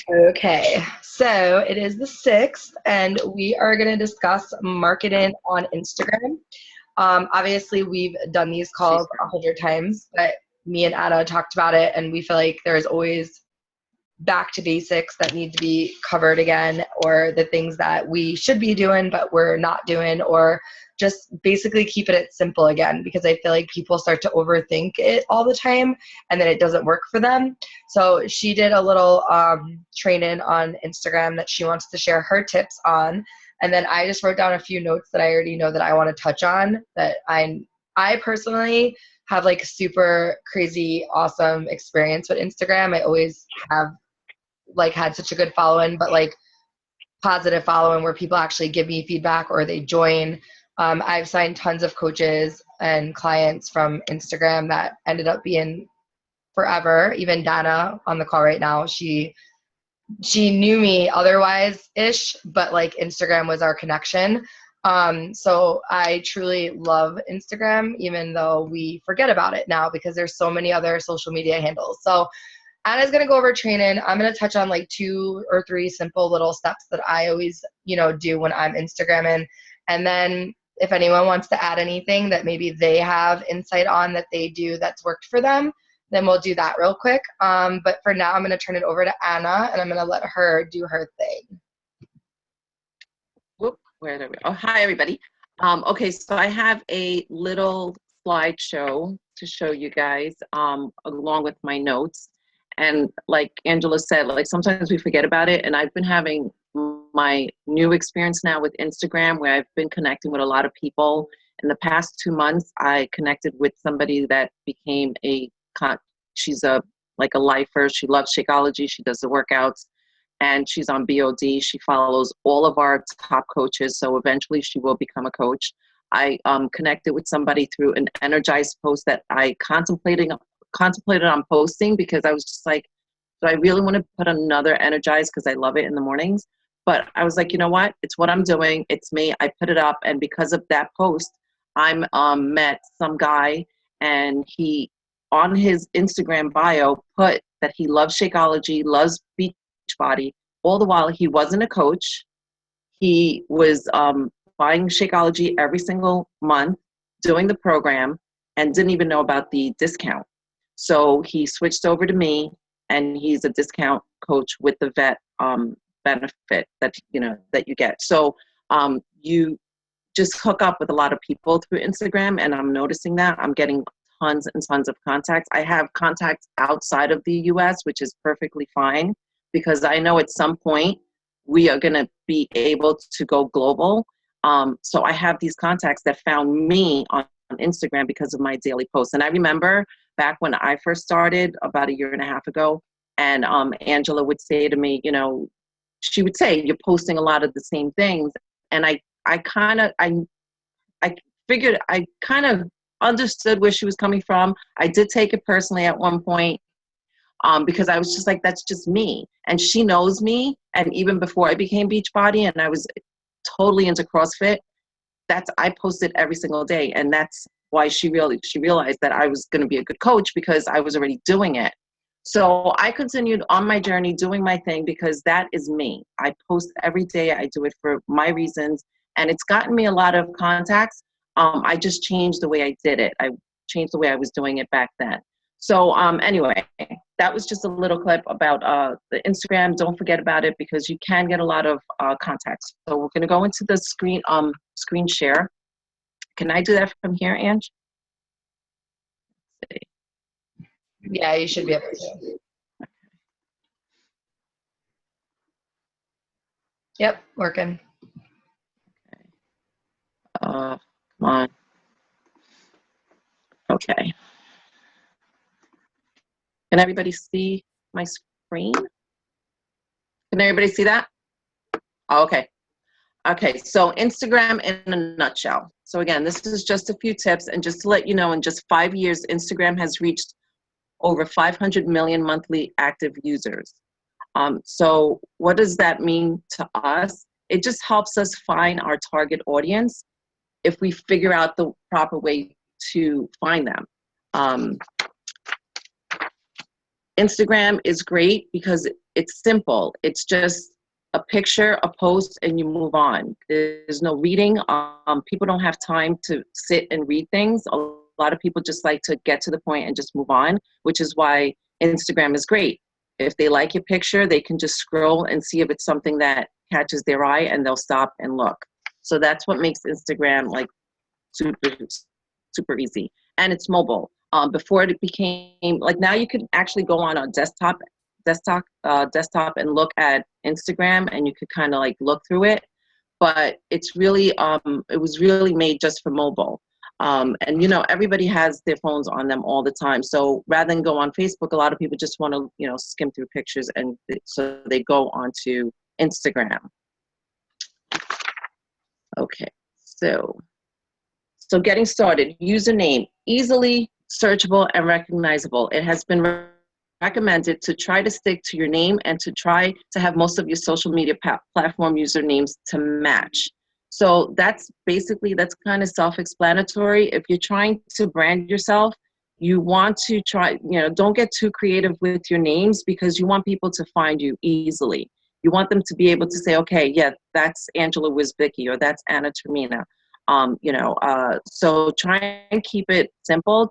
Okay, so it is the 6th, and we are going to discuss marketing on Instagram. Obviously, we've done these calls 100 times, but me and Anna talked about it, and we feel like there's always back to basics that need to be covered again, or the things that we should be doing but we're not doing, or just basically keeping it simple again, because I feel like people start to overthink it all the time and then it doesn't work for them. So she did a little training on Instagram that she wants to share her tips on, and then I just wrote down a few notes that I already know that I want to touch on, that I personally have like super crazy awesome experience with Instagram. I always have like had such a good following, but like positive following where people actually give me feedback or they join. I've signed tons of coaches and clients from Instagram that ended up being forever. Even Dana on the call right now, she knew me otherwise ish, but like Instagram was our connection. So I truly love Instagram, even though we forget about it now because there's so many other social media handles. So Anna's going to go over training. I'm going to touch on like 2 or 3 simple little steps that I always, do when I'm Instagramming. And then if anyone wants to add anything that maybe they have insight on that they do that's worked for them, then we'll do that real quick. But for now, I'm going to turn it over to Anna, and I'm going to let her do her thing. Whoop, where are we? Oh, hi, everybody. Okay, so I have a little slideshow to show you guys along with my notes. And like Angela said, like sometimes we forget about it. And I've been having my new experience now with Instagram, where I've been connecting with a lot of people. In the past 2 months, I connected with somebody that became she's a lifer. She loves Shakeology. She does the workouts, and she's on BOD. She follows all of our top coaches. So eventually she will become a coach. I connected with somebody through an energized post that I contemplated on posting, because I was just like, do I really want to put another energize, because I love it in the mornings? But I was like, you know what? It's what I'm doing. It's me. I put it up. And because of that post, I met some guy, and he, on his Instagram bio, put that he loves Shakeology, loves Beachbody. All the while, he wasn't a coach. He was buying Shakeology every single month, doing the program, and didn't even know about the discount. So he switched over to me, and he's a discount coach with the vet benefit that you get. So you just hook up with a lot of people through Instagram, and I'm noticing that I'm getting tons and tons of contacts. I have contacts outside of the US, which is perfectly fine, because I know at some point we are going to be able to go global. So I have these contacts that found me on Instagram because of my daily posts. And I remember back when I first started about 1.5 years ago, and Angela would say to me, she would say, you're posting a lot of the same things. And I figured, I kind of understood where she was coming from. I did take it personally at one point, because I was just like, that's just me. And she knows me. And even before I became Beachbody and I was totally into CrossFit, I posted every single day. And that's why she realized that I was going to be a good coach, because I was already doing it. So I continued on my journey doing my thing, because that is me. I post every day. I do it for my reasons, and it's gotten me a lot of contacts. I just changed the way I did it. I changed the way I was doing it back then. So anyway, that was just a little clip about the Instagram. Don't forget about it, because you can get a lot of contacts. So we're going to go into the screen share. Can I do that from here, Ange? Let's see. Yeah, you should be able to. Yep, working. Come on. Okay. Can everybody see my screen? Can everybody see that? Oh, okay. Okay, so Instagram in a nutshell. So again, this is just a few tips, and just to let you know, in just 5 years, Instagram has reached over 500 million monthly active users. So what does that mean to us? It just helps us find our target audience if we figure out the proper way to find them. Instagram is great because it's simple. It's just a picture, a post, and you move on. There's no reading. People don't have time to sit and read things. A lot of people just like to get to the point and just move on, which is why Instagram is great. If they like your picture, they can just scroll and see if it's something that catches their eye, and they'll stop and look. So that's what makes Instagram like super easy. And it's mobile. Before it became like, now you can actually go on a desktop and look at Instagram, and you could kind of like look through it. But it's really it was really made just for mobile. And you know, everybody has their phones on them all the time. So rather than go on Facebook, a lot of people just want to, you know, skim through pictures, and so they go onto Instagram. Okay, so getting started. Username, easily searchable and recognizable. It has been recommended to try to stick to your name and to try to have most of your social media platform usernames to match. So that's kind of self-explanatory. If you're trying to brand yourself, you want to try, you know, don't get too creative with your names, because you want people to find you easily. You want them to be able to say, okay, yeah, that's Angela Wisbicki, or that's Anna Termina. So try and keep it simple.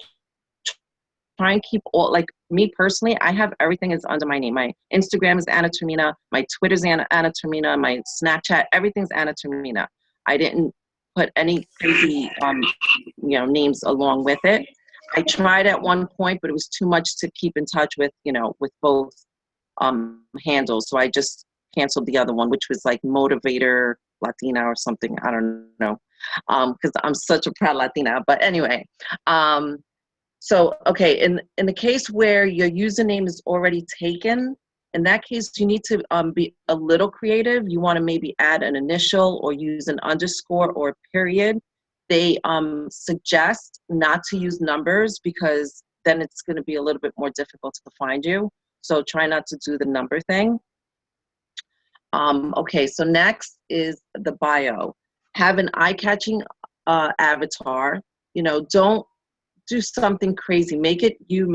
Try and keep all, like me personally, I have everything is under my name. My Instagram is Anna Termina, my Twitter's Anna Termina, my Snapchat, everything's Anna Termina. I didn't put any crazy names along with it. I tried at one point, but it was too much to keep in touch with, you know, with both handles. So I just canceled the other one, which was like Motivator Latina or something. I don't know, because I'm such a proud Latina. But anyway, so okay, in the case where your username is already taken, in that case you need to be a little creative. You want to maybe add an initial or use an underscore or a period. They suggest not to use numbers, because then it's going to be a little bit more difficult to find you. So try not to do the number thing. Okay, so next is the bio. Have an eye-catching avatar. You know, don't do something crazy. Make it, you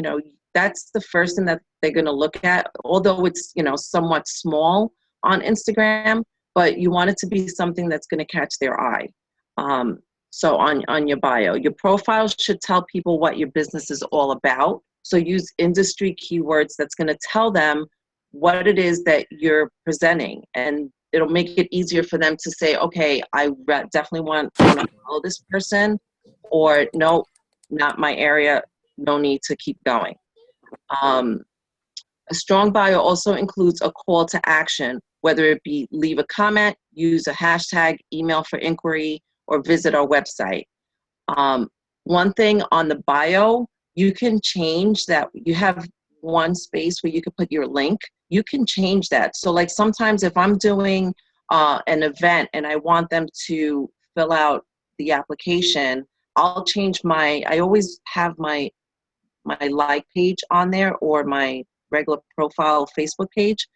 know, that's the first thing that they're going to look at, although it's, you know, somewhat small on Instagram, but you want it to be something that's going to catch their eye. So on your bio, your profile should tell people what your business is all about. So use industry keywords that's going to tell them what it is that you're presenting, and it'll make it easier for them to say, okay, I definitely want to follow this person, or no, not my area, no need to keep going. A strong bio also includes a call to action, whether it be leave a comment, use a hashtag, email for inquiry, or visit our website. One thing on the bio, you can change that. You have one space where you can put your link. You can change that. So like sometimes if I'm doing an event and I want them to fill out the application, I'll change I always have my like page on there, or my regular profile Facebook page.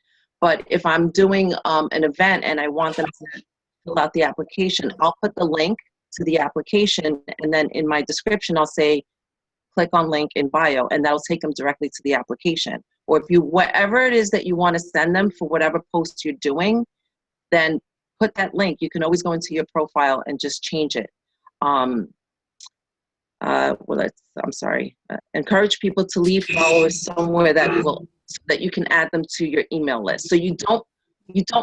But if I'm doing an event and I want them to fill out the application, I'll put the link to the application, and then in my description, I'll say, click on link in bio, and that'll take them directly to the application. Or if you, whatever it is that you want to send them for whatever post you're doing, then put that link. You can always go into your profile and just change it. Encourage people to leave followers somewhere so that you can add them to your email list. So you don't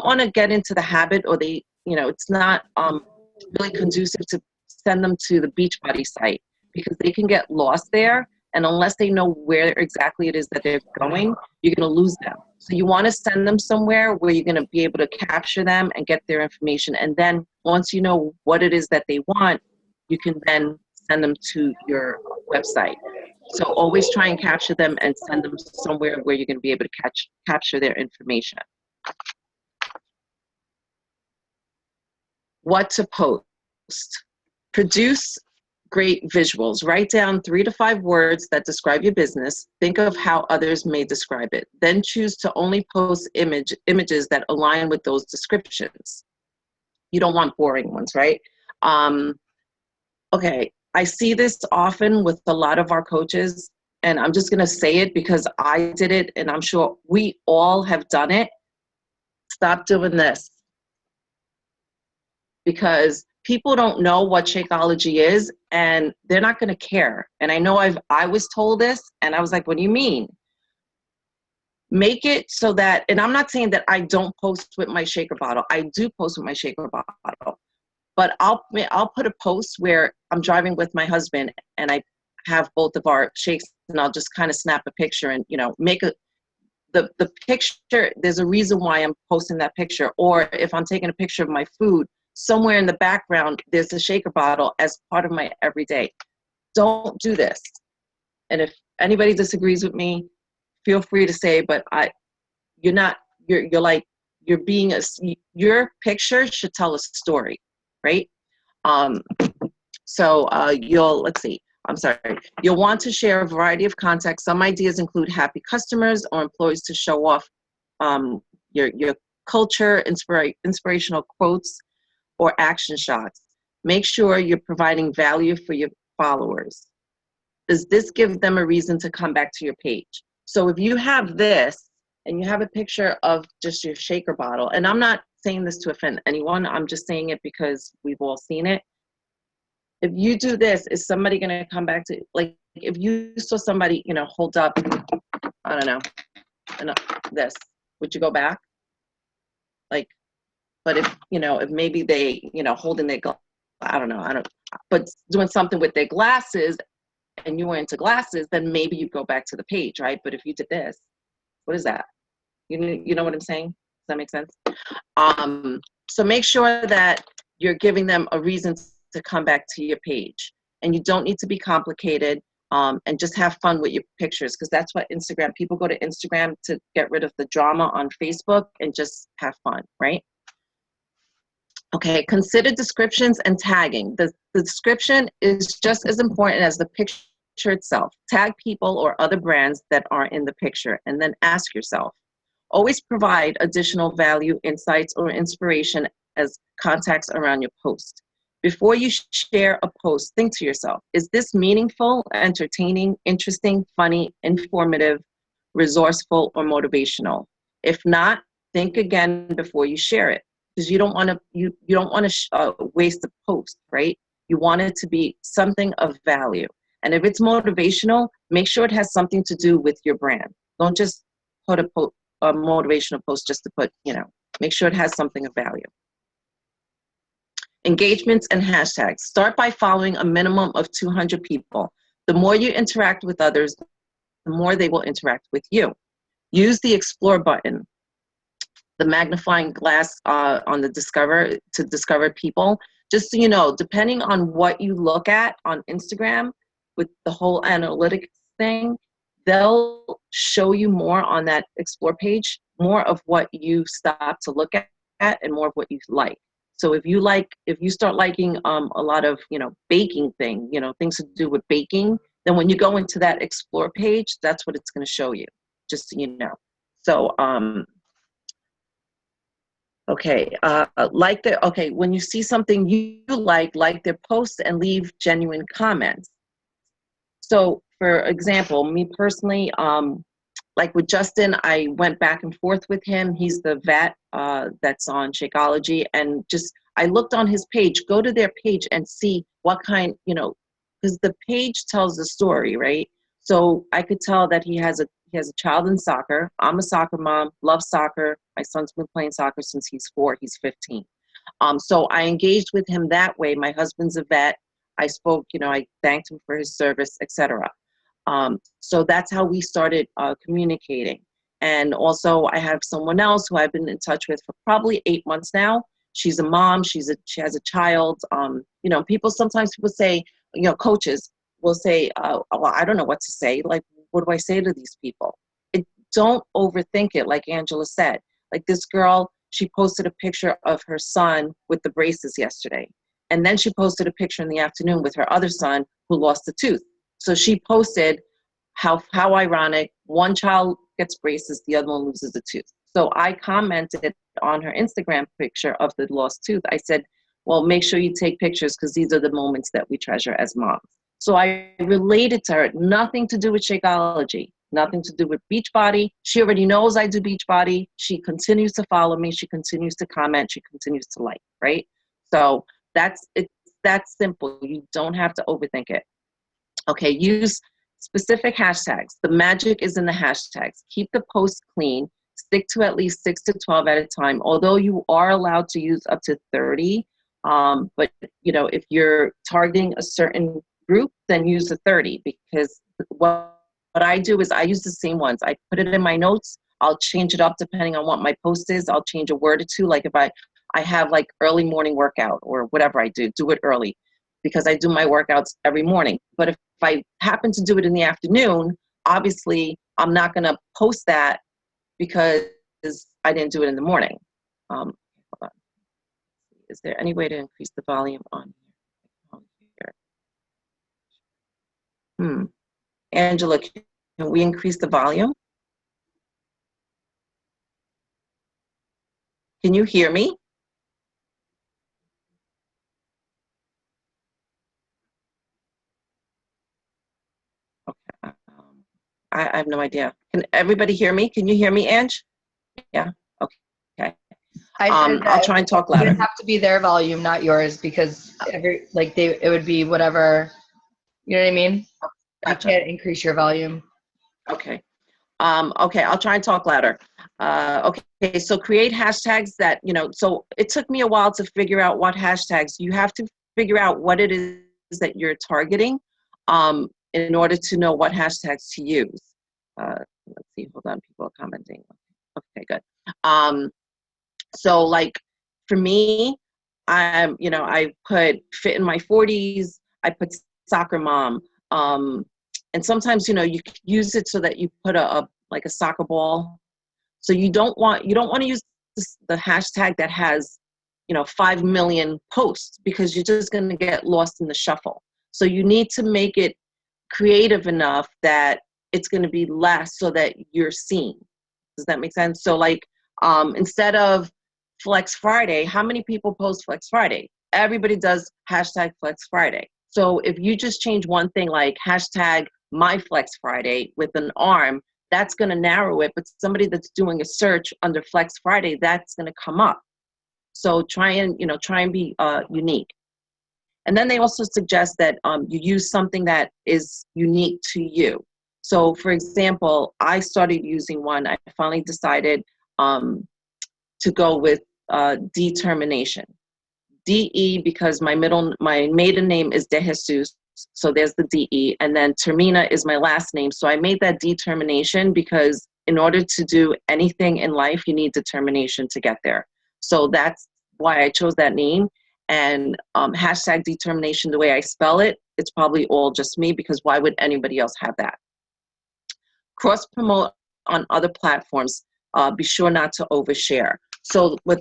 want to get into the habit, or it's not really conducive to send them to the Beachbody site, because they can get lost there. And unless they know where exactly it is that they're going, you're going to lose them. So you want to send them somewhere where you're going to be able to capture them and get their information. And then once you know what it is that they want, you can then send them to your website. So always try and capture them and send them somewhere where you're going to be able to capture their information. What to post. Produce great visuals. Write down 3 to 5 words that describe your business. Think of how others may describe it. Then choose to only post images that align with those descriptions. You don't want boring ones, right? Okay, I see this often with a lot of our coaches. and I'm just going to say it because I did it, and I'm sure we all have done it. Stop doing this, because people don't know what Shakeology is, and they're not going to care. And I know I was told this, and I was like, what do you mean? Make it so that, and I'm not saying that I don't post with my shaker bottle. I do post with my shaker bottle, but I'll put a post where I'm driving with my husband and I have both of our shakes, and I'll just kind of snap a picture and, make the picture. There's a reason why I'm posting that picture. Or if I'm taking a picture of my food, somewhere in the background, there's a shaker bottle as part of my everyday. Don't do this. And if anybody disagrees with me, feel free to say, but your picture should tell a story, right? Let's see. I'm sorry. You'll want to share a variety of contexts. Some ideas include happy customers or employees to show off your culture, inspirational quotes, or action shots. Make sure you're providing value for your followers. Does this give them a reason to come back to your page? So if you have this and you have a picture of just your shaker bottle, and I'm not saying this to offend anyone, I'm just saying it because we've all seen it. If you do this, is somebody going to come back to, like, if you saw somebody, hold up, I don't know, this, would you go back? Like, but if maybe they, holding their, but doing something with their glasses and you were into glasses, then maybe you'd go back to the page, right? But if you did this, what is that? You know what I'm saying? Does that make sense? So make sure that you're giving them a reason to come back to your page. And you don't need to be complicated, and just have fun with your pictures, because that's what people go to Instagram to get rid of the drama on Facebook and just have fun, right? Okay, consider descriptions and tagging. The description is just as important as the picture itself. Tag people or other brands that are in the picture, and then ask yourself. Always provide additional value, insights, or inspiration as context around your post. Before you share a post, think to yourself, is this meaningful, entertaining, interesting, funny, informative, resourceful, or motivational? If not, think again before you share it, because you don't want to waste a post, right? You want it to be something of value. And if it's motivational, make sure it has something to do with your brand. Don't just put a motivational post just to put, make sure it has something of value. Engagements and hashtags. Start by following a minimum of 200 people. The more you interact with others, the more they will interact with you. Use the explore button, the magnifying glass on the discover to discover people. Just so you know, depending on what you look at on Instagram with the whole analytics thing, they'll show you more on that explore page, more of what you stop to look at and more of what you like. So if you start liking a lot of, baking things to do with baking, then when you go into that explore page, that's what it's going to show you, just so you know. So, when you see something you like their posts and leave genuine comments. So for example, me personally, like with Justin, I went back and forth with him. He's the vet that's on Shakeology, and I looked on his page. Go to their page and see what kind, because the page tells the story, right? So I could tell that he has a child in soccer. I'm a soccer mom, love soccer. My son's been playing soccer since he's 4. He's 15. So I engaged with him that way. My husband's a vet. I spoke, I thanked him for his service, etc. So that's how we started communicating. And also I have someone else who I've been in touch with for probably 8 months now. She's a mom. She has a child. Sometimes people say, coaches will say, well, I don't know what to say. Like, what do I say to these people? Don't overthink it. Like Angela said, like this girl, she posted a picture of her son with the braces yesterday. And then she posted a picture in the afternoon with her other son who lost a tooth. So she posted how ironic, one child gets braces, the other one loses a tooth. So I commented on her Instagram picture of the lost tooth. I said, well, make sure you take pictures because these are the moments that we treasure as moms. So I related to her, nothing to do with Shakeology, nothing to do with Beachbody. She already knows I do Beachbody. She continues to follow me. She continues to comment. She continues to like, right? So it's that simple. You don't have to overthink it. Okay, use specific hashtags. The magic is in the hashtags. Keep the post clean. Stick to at least 6 to 12 at a time, although you are allowed to use up to 30. But if you're targeting a certain group, then use the 30, because what I do is I use the same ones. I put it in my notes. I'll change it up depending on what my post is. I'll change a word or two. Like if I have like early morning workout or whatever I do it early, because I do my workouts every morning. But if I happen to do it in the afternoon, obviously I'm not going to post that because I didn't do it in the morning. Hold on. Is there any way to increase the volume on here? Angela, can we increase the volume? Can you hear me? Okay. I have no idea. Can everybody hear me? Can you hear me, Ange? Yeah. Okay. I'll try and talk louder. It would have to be their volume, not yours, because it would be whatever. You know what I mean? Gotcha. You can't increase your volume. Okay. Okay, I'll try and talk louder. Okay, so create hashtags that, so it took me a while to figure out what hashtags. You have to figure out what it is that you're targeting in order to know what hashtags to use. Let's see, hold on, people are commenting. Okay, good. So like for me, I put fit in my 40s, I put soccer mom, and sometimes, you use it so that you put like a soccer ball. So you don't want to use the hashtag that has, 5 million posts, because you're just going to get lost in the shuffle. So you need to make it creative enough that it's going to be less so that you're seen. Does that make sense? So like, instead of Flex Friday, how many people post Flex Friday? Everybody does hashtag Flex Friday. So if you just change one thing, like hashtag my Flex Friday with an arm, that's going to narrow it. But somebody that's doing a search under Flex Friday, that's going to come up. So try and be unique. And then they also suggest that you use something that is unique to you. So for example, I started using one. I finally decided to go with determination. DE, because my maiden name is De Jesus, so there's the DE, and then Termina is my last name. So I made that determination because in order to do anything in life, you need determination to get there. So that's why I chose that name. And hashtag determination, the way I spell it, it's probably all just me, because why would anybody else have that? Cross promote on other platforms. Be sure not to overshare. So what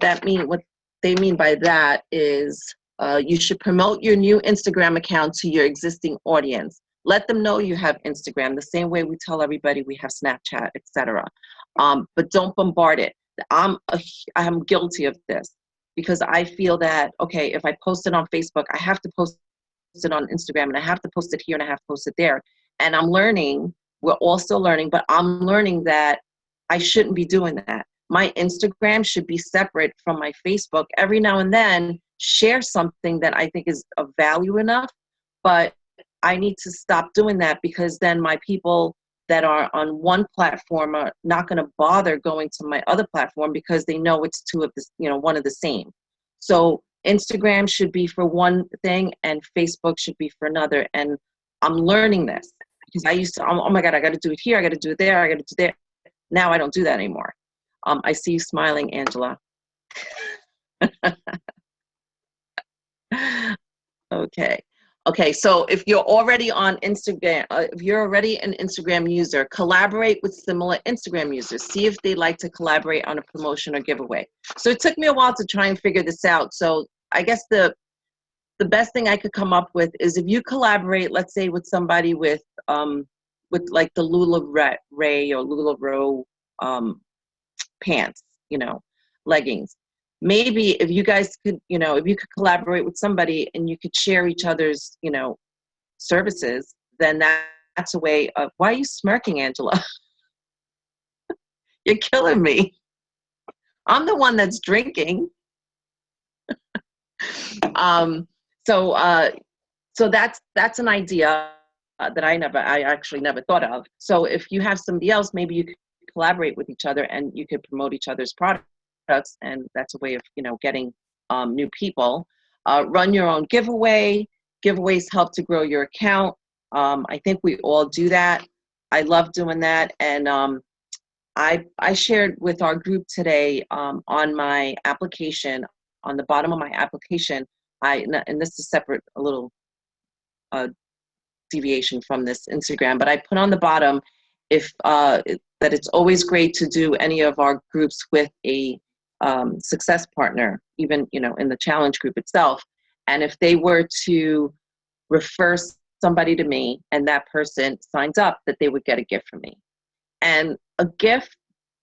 they mean by that is you should promote your new Instagram account to your existing audience. Let them know you have Instagram, the same way we tell everybody we have Snapchat, etc. But don't bombard it. I'm guilty of this, because I feel that, okay, if I post it on Facebook, I have to post it on Instagram, and I have to post it here, and I have to post it there. And I'm learning, we're all still learning, but I'm learning that I shouldn't be doing that. My Instagram should be separate from my Facebook. Every now and then, share something that I think is of value enough, but I need to stop doing that, because then my people that are on one platform are not going to bother going to my other platform, because they know it's one of the same. So Instagram should be for one thing and Facebook should be for another. And I'm learning this, because I used to, oh my God, I got to do it here, I got to do it there, I got to do there. Now I don't do that anymore. I see you smiling, Angela. Okay, so if you're already on Instagram, if you're already an Instagram user, collaborate with similar Instagram users. See if they like to collaborate on a promotion or giveaway. So it took me a while to try and figure this out. So I guess the best thing I could come up with is, if you collaborate, let's say with somebody with like the LuLaRay or LuLaRoe pants, leggings. Maybe if you guys could, if you could collaborate with somebody and you could share each other's, services, then that's a way of, why are you smirking, Angela? You're killing me. I'm the one that's drinking. Um, so that's an idea that I actually never thought of. So if you have somebody else, maybe you could collaborate with each other and you could promote each other's products, and that's a way of, you know, getting new people. Run your own giveaway. Giveaways help to grow your account. I think we all do that. I love doing that, and I shared with our group today on my application, on the bottom of my application, and this is separate, a little deviation from this Instagram, but I put on the bottom that it's always great to do any of our groups with a success partner, even, you know, in the challenge group itself. And if they were to refer somebody to me and that person signs up, that they would get a gift from me. And a gift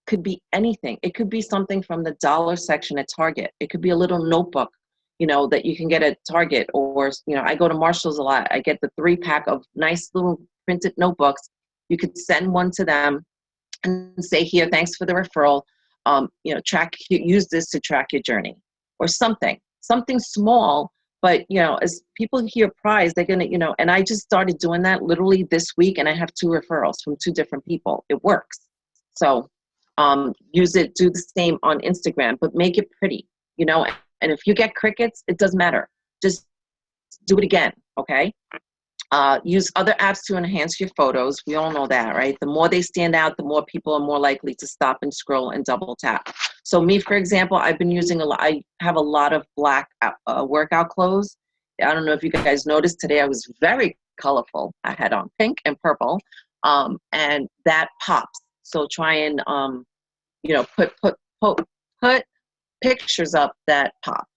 could be anything. It could be something from the dollar section at Target. It could be a little notebook, you know, that you can get at Target, or, you know, I go to Marshall's a lot. I get the 3-pack of nice little printed notebooks. You could send one to them and say, here, thanks for the referral. You know, use this to track your journey, or something small. But, you know, as people hear prize, they're going to, you know, and I just started doing that literally this week, and I have 2 referrals from 2 different people. It works. So use it, do the same on Instagram, but make it pretty, you know, and if you get crickets, it doesn't matter. Just do it again, okay? Use other apps to enhance your photos. We all know that, right? The more they stand out, the more people are more likely to stop and scroll and double tap. So me, for example, I've been using I have a lot of black workout clothes. I don't know if you guys noticed today, I was very colorful. I had on pink and purple, and that pops. So try and, you know, put pictures up that pop,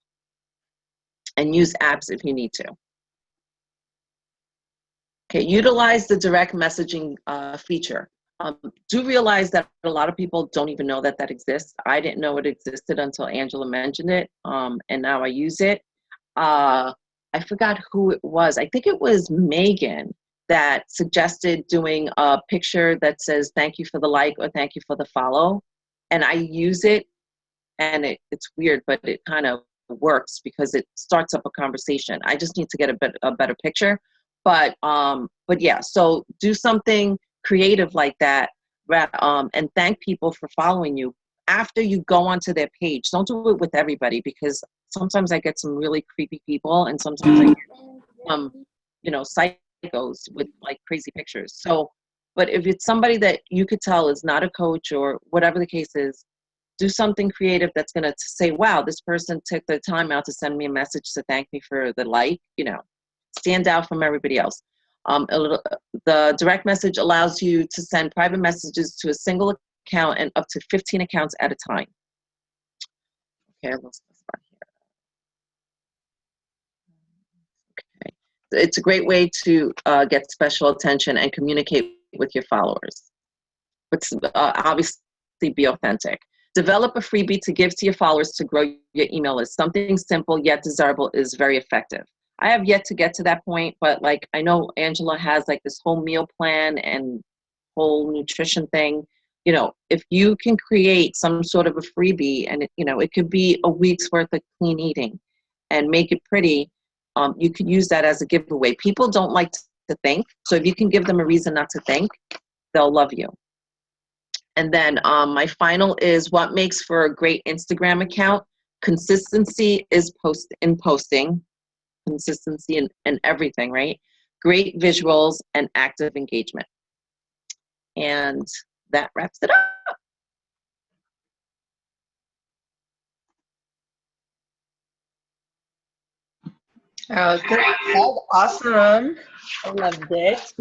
and use apps if you need to. Okay, utilize the direct messaging feature. Do realize that a lot of people don't even know that exists. I didn't know it existed until Angela mentioned it, and now I use it. I forgot who it was. I think it was Megan that suggested doing a picture that says thank you for the like or thank you for the follow. And I use it, and it's weird, but it kind of works because it starts up a conversation. I just need to get a better picture. But yeah, so do something creative like that, and thank people for following you. After you go onto their page, don't do it with everybody, because sometimes I get some really creepy people, and sometimes I get you know, psychos with like crazy pictures. So, but if it's somebody that you could tell is not a coach or whatever the case is, do something creative that's going to say, wow, this person took the time out to send me a message to thank me for the like, you know, stand out from everybody else. The direct message allows you to send private messages to a single account and up to 15 accounts at a time. Okay, let's start here. Okay. It's a great way to get special attention and communicate with your followers. But obviously be authentic. Develop a freebie to give to your followers to grow your email list. Something simple yet desirable is very effective. I have yet to get to that point, but like I know Angela has like this whole meal plan and whole nutrition thing. You know, if you can create some sort of a freebie, and you know, it could be a week's worth of clean eating, and make it pretty, you could use that as a giveaway. People don't like to think, so if you can give them a reason not to think, they'll love you. And then my final is what makes for a great Instagram account. Consistency is posting, consistency in everything, right? Great visuals and active engagement. And that wraps it up. Oh, good. Awesome. I loved it.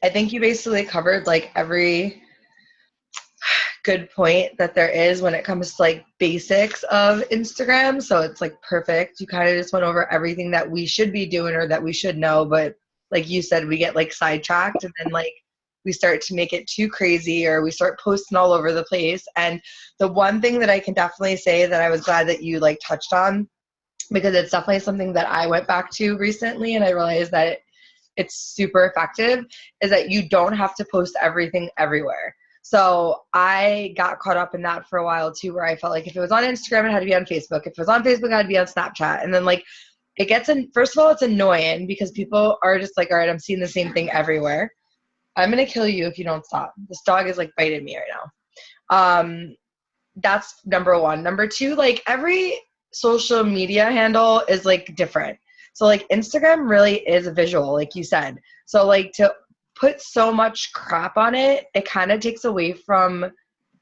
I think you basically covered like every good point that there is when it comes to like basics of Instagram. So it's like perfect. You kind of just went over everything that we should be doing or that we should know. But like you said, we get like sidetracked, and then like we start to make it too crazy, or we start posting all over the place. And the one thing that I can definitely say that I was glad that you like touched on because it's definitely something that I went back to recently and I realized that it's super effective, is that you don't have to post everything everywhere. So I got caught up in that for a while too, where I felt like if it was on Instagram, it had to be on Facebook. If it was on Facebook, it had to be on Snapchat. And then like it gets in, first of all, it's annoying because people are just like, all right, I'm seeing the same thing everywhere. I'm going to kill you if you don't stop. This dog is like biting me right now. That's number one. Number two, like every social media handle is like different. So like Instagram really is a visual, like you said. So like to put so much crap on it, it kind of takes away from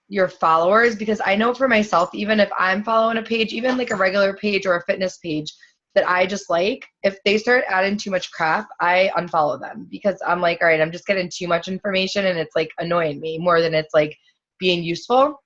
your followers, because I know for myself, even if I'm following a page, even like a regular page or a fitness page that I just like, if they start adding too much crap, I unfollow them because I'm like, all right, I'm just getting too much information and it's like annoying me more than it's like being useful.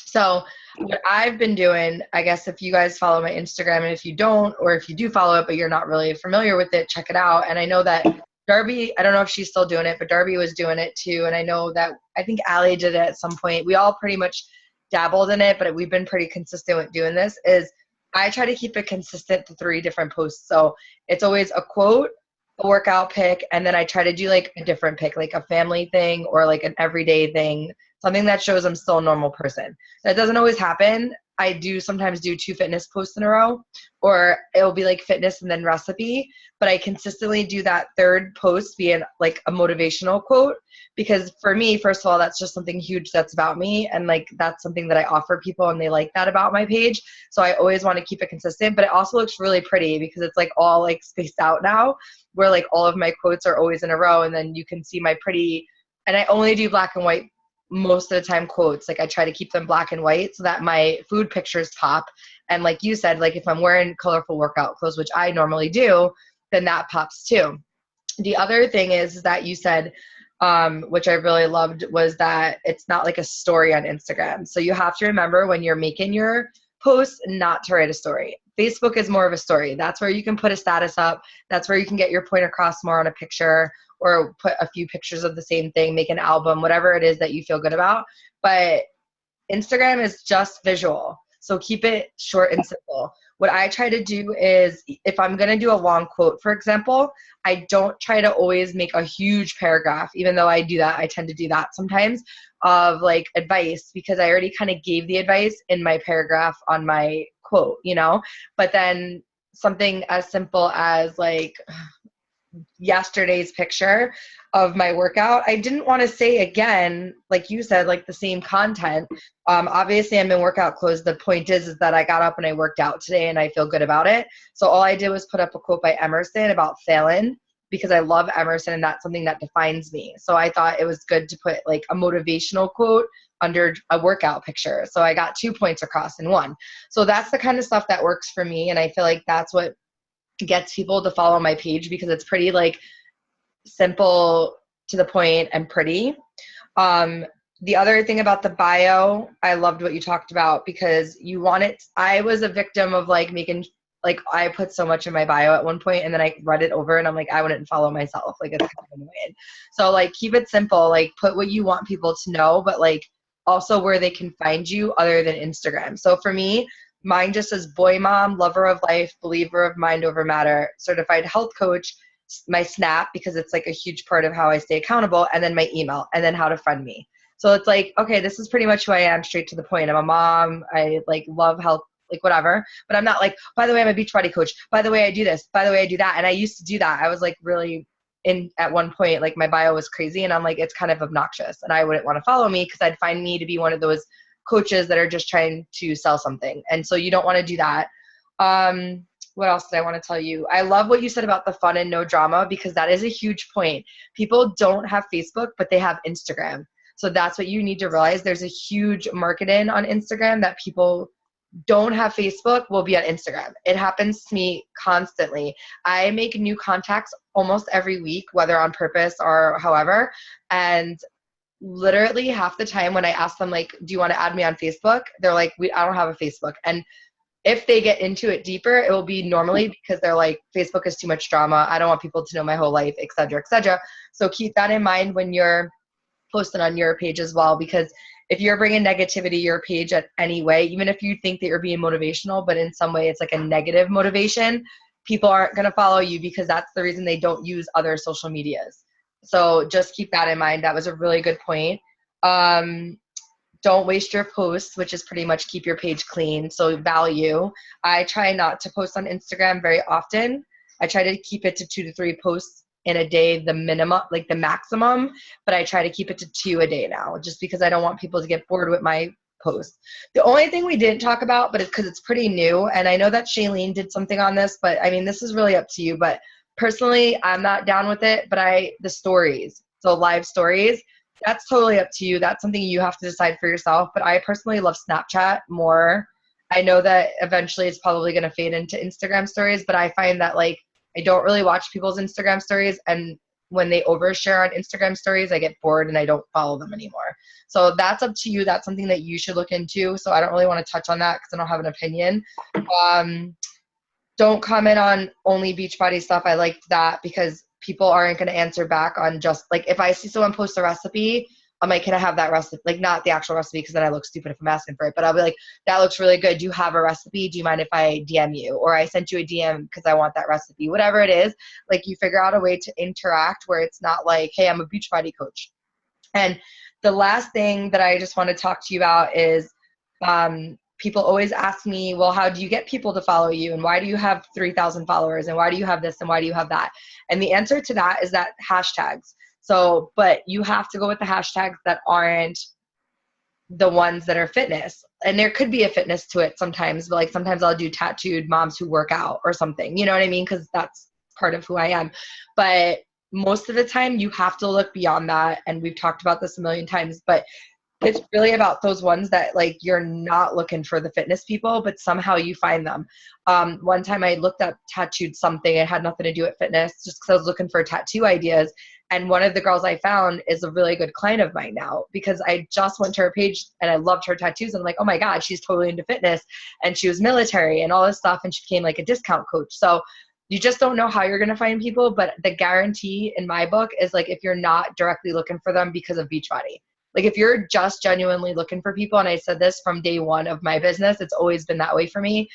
So what I've been doing, I guess if you guys follow my Instagram, and if you don't, or if you do follow it but you're not really familiar with it, check it out. And I know that Darby, I don't know if she's still doing it, but Darby was doing it too. And I know that I think Allie did it at some point. We all pretty much dabbled in it, but we've been pretty consistent with doing this. Is I try to keep it consistent to 3 different posts. So it's always a quote, a workout pic, and then I try to do like a different pic, like a family thing or like an everyday thing, something that shows I'm still a normal person. That doesn't always happen. I do sometimes do 2 fitness posts in a row, or it'll be like fitness and then recipe, but I consistently do that 3rd post being like a motivational quote, because for me, first of all, that's just something huge that's about me, and like that's something that I offer people and they like that about my page. So I always want to keep it consistent, but it also looks really pretty because it's like all like spaced out now, where like all of my quotes are always in a row, and then you can see my pretty, and I only do black and white most of the time quotes. Like I try to keep them black and white so that my food pictures pop. And like you said, like if I'm wearing colorful workout clothes, which I normally do, then that pops too. The other thing is that you said, which I really loved, was that it's not like a story on Instagram. So you have to remember when you're making your posts not to write a story. Facebook is more of a story. That's where you can put a status up. That's where you can get your point across more on a picture, or put a few pictures of the same thing, make an album, whatever it is that you feel good about. But Instagram is just visual. So keep it short and simple. What I try to do is, if I'm going to do a long quote, for example, I don't try to always make a huge paragraph, even though I do that. I tend to do that sometimes, of like advice, because I already kind of gave the advice in my paragraph on my quote, you know? But then something as simple as like yesterday's picture of my workout, I didn't want to say again, like you said, like the same content. Obviously I'm in workout clothes. The point is that I got up and I worked out today and I feel good about it. So all I did was put up a quote by Emerson about failing, because I love Emerson and that's something that defines me. So I thought it was good to put like a motivational quote under a workout picture. So I got 2 points across in one. So that's the kind of stuff that works for me. And I feel like that's what gets people to follow my page, because it's pretty like simple, to the point, and pretty. The other thing about the bio, I loved what you talked about, because you want it. I was a victim of like making, like I put so much in my bio at one point and then I read it over and I'm like, I wouldn't follow myself. Like it's kind of annoying. So like keep it simple, like put what you want people to know, but like also where they can find you other than Instagram. So for me, mine just says boy mom, lover of life, believer of mind over matter, certified health coach, my Snap, because it's like a huge part of how I stay accountable, and then my email, and then how to friend me. So it's like, okay, this is pretty much who I am, straight to the point. I'm a mom. I like love health, like whatever, but I'm not like, by the way, I'm a beach body coach. By the way, I do this. By the way, I do that. And I used to do that. I was like really in at one point, like my bio was crazy and I'm like, it's kind of obnoxious and I wouldn't want to follow me, because I'd find me to be one of those coaches that are just trying to sell something. And so you don't want to do that. What else did I want to tell you? I love what you said about the fun and no drama, because that is a huge point. People don't have Facebook, but they have Instagram. So that's what you need to realize. There's a huge marketing on Instagram that people don't have Facebook will be on Instagram. It happens to me constantly. I make new contacts almost every week, whether on purpose or however. And literally half the time when I ask them, like, do you want to add me on Facebook? They're like, I don't have a Facebook. And if they get into it deeper, it will be normally because they're like, Facebook is too much drama. I don't want people to know my whole life, et cetera, et cetera. So keep that in mind when you're posting on your page as well, because if you're bringing negativity to your page at any way, even if you think that you're being motivational, but in some way it's like a negative motivation, people aren't going to follow you because that's the reason they don't use other social medias. So just keep that in mind. That was a really good point. Don't waste your posts, which is pretty much keep your page clean. So value. I try not to post on Instagram very often. I try to keep it to 2 to 3 posts in a day, the minimum, like the maximum, but I try to keep it to 2 a day now, just because I don't want people to get bored with my posts. The only thing we didn't talk about, but it's because it's pretty new, and I know that Shailene did something on this, but I mean, this is really up to you, but personally, I'm not down with it, but the stories, so live stories, that's totally up to you. That's something you have to decide for yourself. But I personally love Snapchat more. I know that eventually it's probably going to fade into Instagram stories, but I find that like I don't really watch people's Instagram stories. And when they overshare on Instagram stories, I get bored and I don't follow them anymore. So that's up to you. That's something that you should look into. So I don't really want to touch on that because I don't have an opinion. Don't comment on only Beachbody stuff. I liked that because people aren't going to answer back on just like if I see someone post a recipe, I'm like, can I have that recipe? Like not the actual recipe because then I look stupid if I'm asking for it. But I'll be like, that looks really good. Do you have a recipe? Do you mind if I DM you? Or I sent you a DM because I want that recipe. Whatever it is, like you figure out a way to interact where it's not like, hey, I'm a Beachbody coach. And the last thing that I just want to talk to you about is people always ask me, well, how do you get people to follow you? And why do you have 3,000 followers? And why do you have this? And why do you have that? And the answer to that is that hashtags. So, but you have to go with the hashtags that aren't the ones that are fitness. And there could be a fitness to it sometimes, but like sometimes I'll do tattooed moms who work out or something, you know what I mean? Because that's part of who I am. But most of the time you have to look beyond that. And we've talked about this a million times, but it's really about those ones that like you're not looking for the fitness people, but somehow you find them. One time I looked up tattooed something. It had nothing to do with fitness just because I was looking for tattoo ideas. And one of the girls I found is a really good client of mine now because I just went to her page and I loved her tattoos. And I'm like, oh my God, she's totally into fitness and she was military and all this stuff. And she became like a discount coach. So you just don't know how you're going to find people. But the guarantee in my book is like, if you're not directly looking for them because of Beachbody. Like if you're just genuinely looking for people, and I said this from day one of my business, it's always been that way for me.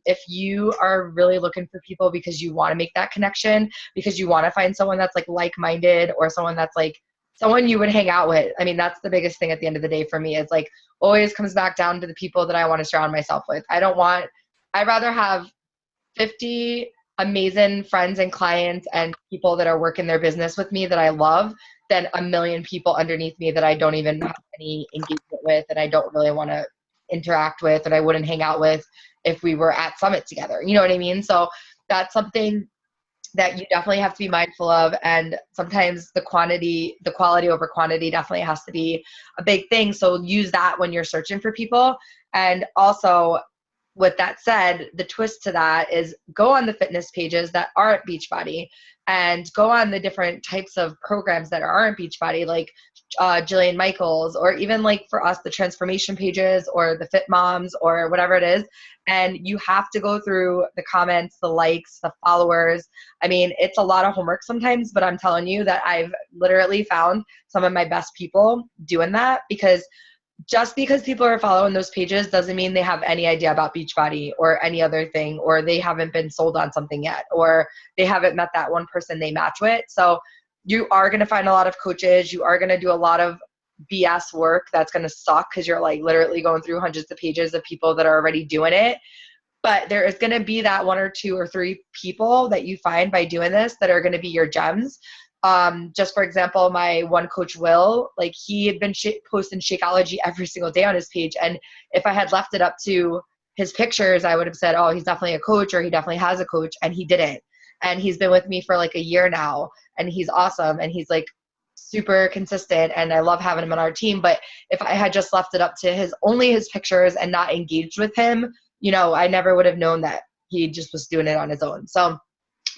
If you are really looking for people because you want to make that connection, because you want to find someone that's like like-minded or someone that's like someone you would hang out with. I mean, that's the biggest thing at the end of the day for me is like always comes back down to the people that I want to surround myself with. I'd rather have 50 amazing friends and clients and people that are working their business with me that I love than a million people underneath me that I don't even have any engagement with and I don't really want to interact with and I wouldn't hang out with if we were at Summit together. You know what I mean? So that's something that you definitely have to be mindful of. And sometimes the quality over quantity definitely has to be a big thing. So use that when you're searching for people. And also, with that said, the twist to that is go on the fitness pages that aren't Beachbody and go on the different types of programs that aren't Beachbody, like Jillian Michaels, or even like for us, the transformation pages or the Fit Moms or whatever it is. And you have to go through the comments, the likes, the followers. I mean, it's a lot of homework sometimes, but I'm telling you that I've literally found some of my best people doing that because just because people are following those pages doesn't mean they have any idea about Beachbody or any other thing, or they haven't been sold on something yet, or they haven't met that one person they match with. So you are going to find a lot of coaches. You are going to do a lot of BS work that's going to suck because you're like literally going through hundreds of pages of people that are already doing it. But there is going to be that 1 or 2 or 3 people that you find by doing this that are going to be your gems. Just for example, my one coach, Will, like he had been posting Shakeology every single day on his page. And if I had left it up to his pictures, I would have said, oh, he's definitely a coach or he definitely has a coach. And he didn't. And he's been with me for like a year now and he's awesome. And he's like super consistent and I love having him on our team. But if I had just left it up to only his pictures and not engaged with him, you know, I never would have known that he just was doing it on his own. So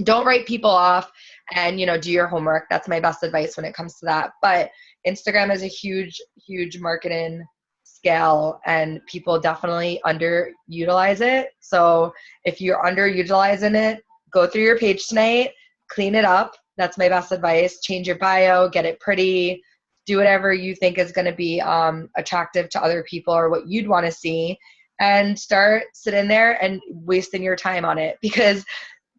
don't write people off and, you know, do your homework. That's my best advice when it comes to that. But Instagram is a huge, huge marketing scale and people definitely underutilize it. So if you're underutilizing it, go through your page tonight, clean it up. That's my best advice. Change your bio, get it pretty, do whatever you think is going to be attractive to other people or what you'd want to see, and start sitting there and wasting your time on it, because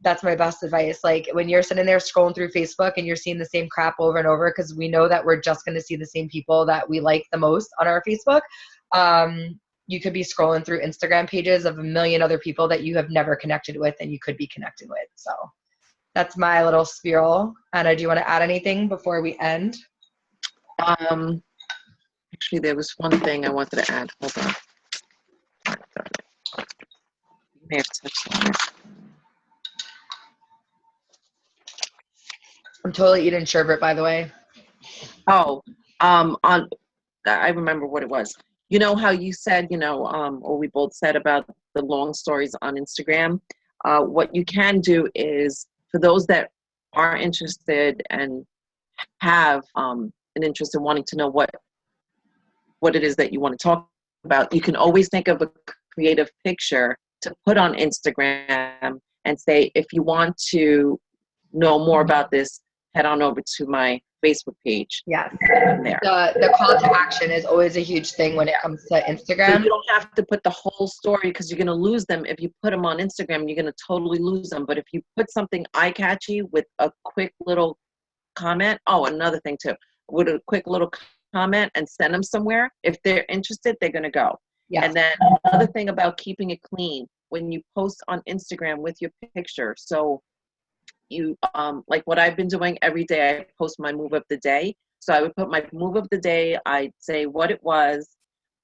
that's my best advice. Like when you're sitting there scrolling through Facebook and you're seeing the same crap over and over, because we know that we're just going to see the same people that we like the most on our Facebook. You could be scrolling through Instagram pages of a million other people that you have never connected with and you could be connected with. So that's my little spiel. Anna, do you want to add anything before we end? Actually, there was one thing I wanted to add. Hold on. You may have touched on it. I'm totally eating sherbet, by the way. Oh, I remember what it was. You know how you said, or we both said about the long stories on Instagram? What you can do is, for those that are interested and have an interest in wanting to know what it is that you want to talk about, you can always think of a creative picture to put on Instagram and say, if you want to know more about this, head on over to my Facebook page. Yes. There. The call to action is always a huge thing when it comes to Instagram. So you don't have to put the whole story, because you're going to lose them. If you put them on Instagram, you're going to totally lose them. But if you put something eye-catchy with a quick little comment, another thing too, with a quick little comment and send them somewhere, if they're interested, they're going to go. Yes. And then another thing about keeping it clean, when you post on Instagram with your picture, so you like what I've been doing every day, I post my move of the day. So I would put my move of the day, I'd say what it was,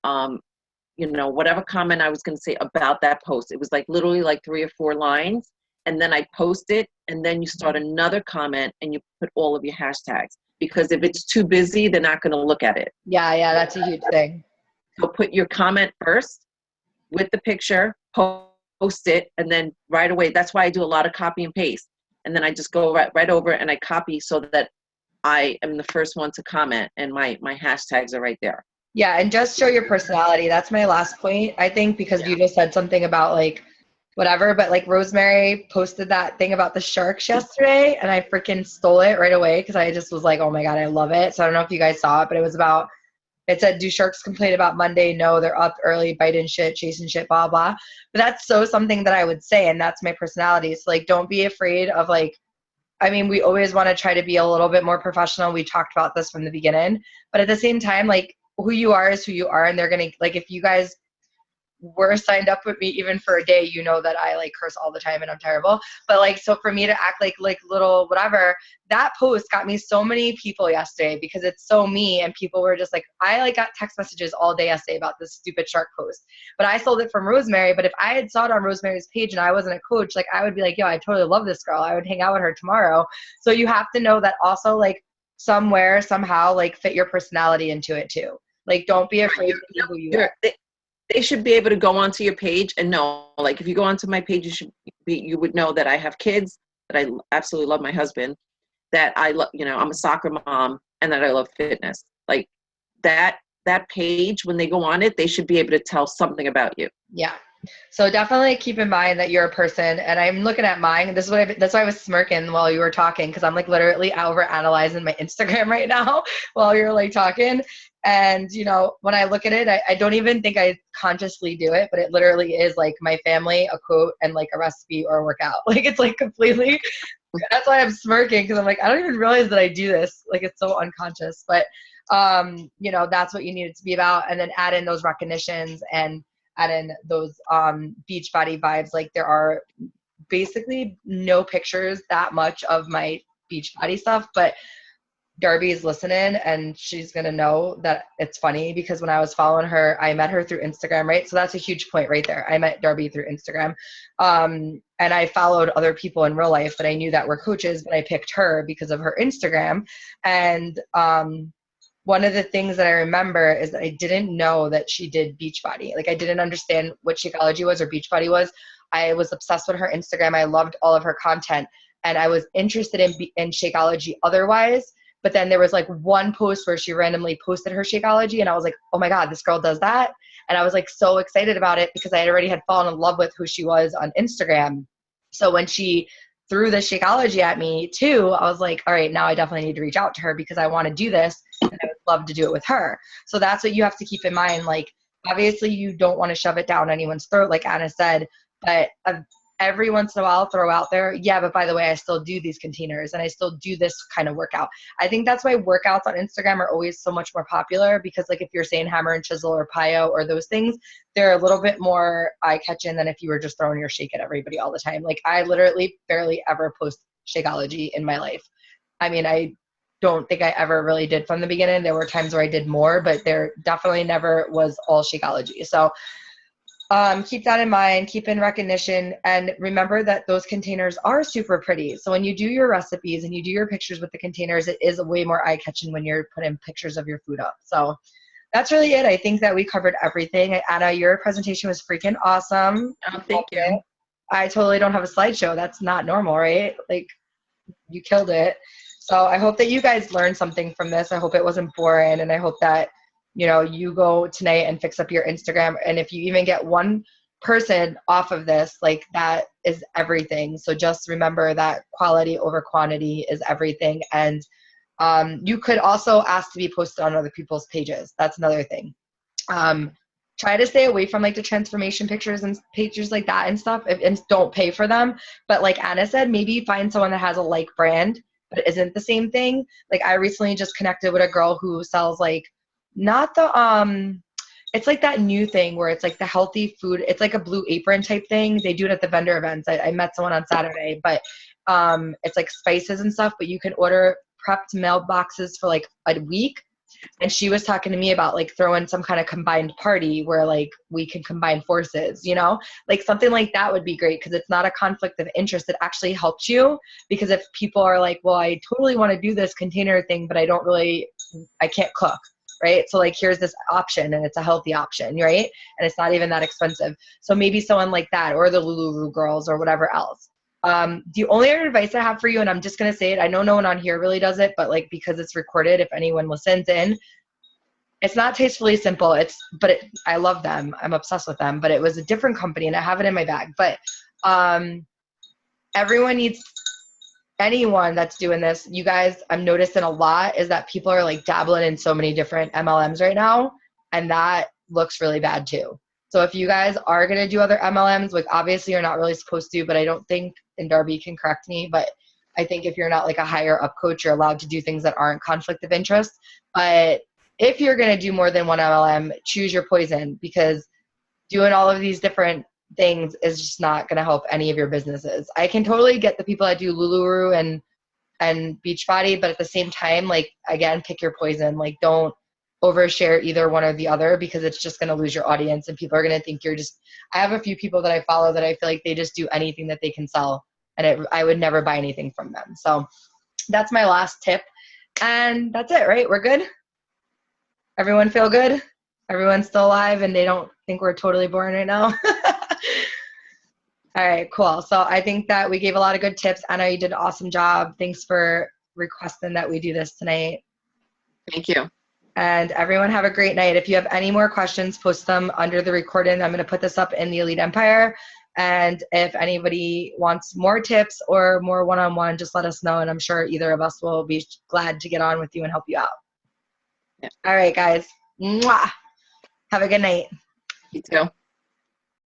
whatever comment I was going to say about that post. It was like literally like 3 or 4 lines, and then I post it, and then you start another comment and you put all of your hashtags, because if it's too busy, they're not going to look at it. Yeah, that's a huge thing. So put your comment first with the picture, post it, and then right away, that's why I do a lot of copy and paste. And then I just go right over and I copy so that I am the first one to comment, and my hashtags are right there. Yeah, and just show your personality. That's my last point, I think, because you just said something about like whatever, but like Rosemary posted that thing about the sharks yesterday, and I freaking stole it right away because I just was like, oh my God, I love it. So I don't know if you guys saw it, but it said, do sharks complain about Monday? No, they're up early, biting shit, chasing shit, blah, blah. But that's so something that I would say, and that's my personality. So like, don't be afraid of like, we always want to try to be a little bit more professional. We talked about this from the beginning, but at the same time, like who you are is who you are. And they're going to, like, if you guys were signed up with me even for a day, you know that I like curse all the time and I'm terrible. But like, so for me to act like little whatever, that post got me so many people yesterday because it's so me. And people were just like, I like got text messages all day yesterday about this stupid shark post, but I sold it from Rosemary. But if I had saw it on Rosemary's page and I wasn't a coach, like I would be like, yo, I totally love this girl. I would hang out with her tomorrow. So you have to know that also, like somewhere, somehow, like fit your personality into it too. Like, don't be afraid to be who you are. They should be able to go onto your page and know, like if you go onto my page, you would know that I have kids, that I absolutely love my husband, that I love, I'm a soccer mom, and that I love fitness. Like that page, when they go on it, they should be able to tell something about you. Yeah. So definitely keep in mind that you're a person, and I'm looking at mine. That's why I was smirking while you were talking, because I'm like literally over analyzing my Instagram right now while you're like talking. And when I look at it, I don't even think I consciously do it, but it literally is like my family, a quote, and like a recipe or a workout. Like it's like completely. That's why I'm smirking, because I'm like, I don't even realize that I do this. Like it's so unconscious, but that's what you need it to be about. And then add in those recognitions and add in those beach body vibes. Like there are basically no pictures that much of my beach body stuff, but Darby's listening and she's going to know that it's funny, because when I was following her, I met her through Instagram, right? So that's a huge point right there. I met Darby through Instagram. And I followed other people in real life that I knew that were coaches, but I picked her because of her Instagram. And one of the things that I remember is that I didn't know that she did Beachbody. Like I didn't understand what Shakeology was or Beachbody was. I was obsessed with her Instagram. I loved all of her content, and I was interested in Shakeology otherwise. But then there was like one post where she randomly posted her Shakeology, and I was like, oh my God, this girl does that. And I was like so excited about it because I already had fallen in love with who she was on Instagram. So when she threw the Shakeology at me too, I was like, all right, now I definitely need to reach out to her because I want to do this. And I would love to do it with her. So that's what you have to keep in mind. Like, obviously you don't want to shove it down anyone's throat, like Anna said, but every once in a while throw out there, yeah, but by the way, I still do these containers and I still do this kind of workout. I think that's why workouts on Instagram are always so much more popular, because like if you're saying hammer and chisel or plyo or those things, they're a little bit more eye-catching than if you were just throwing your shake at everybody all the time. Like, I literally barely ever post Shakeology in my life. I mean, I don't think I ever really did from the beginning. There were times where I did more, but there definitely never was all Shakeology. So keep that in mind, keep in recognition, and remember that those containers are super pretty. So when you do your recipes and you do your pictures with the containers, it is way more eye-catching when you're putting pictures of your food up. So that's really it. I think that we covered everything. Anna, your presentation was freaking awesome. Oh, thank you. I totally don't have a slideshow. That's not normal, right? Like, you killed it. So I hope that you guys learned something from this. I hope it wasn't boring, and I hope that, you know, you go tonight and fix up your Instagram. And if you even get one person off of this, like, that is everything. So just remember that quality over quantity is everything. And you could also ask to be posted on other people's pages. That's another thing. Try to stay away from like the transformation pictures and pages like that and stuff, and don't pay for them. But like Anna said, maybe find someone that has a like brand but isn't the same thing. Like, I recently just connected with a girl who sells like, not the it's like that new thing where it's like the healthy food. It's like a Blue Apron type thing. They do it at the vendor events. I met someone on Saturday, but it's like spices and stuff, but you can order prepped mailboxes for like a week. And she was talking to me about like throwing some kind of combined party where like we can combine forces, you know, like something like that would be great, because it's not a conflict of interest. It actually helps you, because if people are like, well, I totally want to do this container thing, but I can't cook, right? So like, here's this option, and it's a healthy option, right? And it's not even that expensive. So maybe someone like that, or the Lulu girls or whatever else. The only other advice I have for you, and I'm just going to say it, I know no one on here really does it, but like, because it's recorded, if anyone listens in, it's not Tastefully Simple. I love them. I'm obsessed with them, but it was a different company and I have it in my bag. But anyone that's doing this, you guys, I'm noticing a lot is that people are like dabbling in so many different MLMs right now, and that looks really bad too. So if you guys are going to do other MLMs, like, obviously you're not really supposed to, but I don't think, and Darby can correct me, but I think if you're not like a higher up coach, you're allowed to do things that aren't conflict of interest. But if you're going to do more than one MLM, choose your poison, because doing all of these different things is just not going to help any of your businesses. I can totally get the people that do Luluru and Beachbody, but at the same time, like, again, pick your poison. Like, don't overshare either one or the other, because it's just going to lose your audience, and people are going to think you're just, I have a few people that I follow that I feel like they just do anything that they can sell, and I would never buy anything from them. So that's my last tip. And that's it, right? We're good? Everyone feel good? Everyone's still alive and they don't think we're totally boring right now? All right, cool. So I think that we gave a lot of good tips. Anna, you did an awesome job. Thanks for requesting that we do this tonight. Thank you. And everyone have a great night. If you have any more questions, post them under the recording. I'm going to put this up in the Elite Empire. And if anybody wants more tips or more one-on-one, just let us know. And I'm sure either of us will be glad to get on with you and help you out. Yeah. All right, guys. Mwah. Have a good night. You too.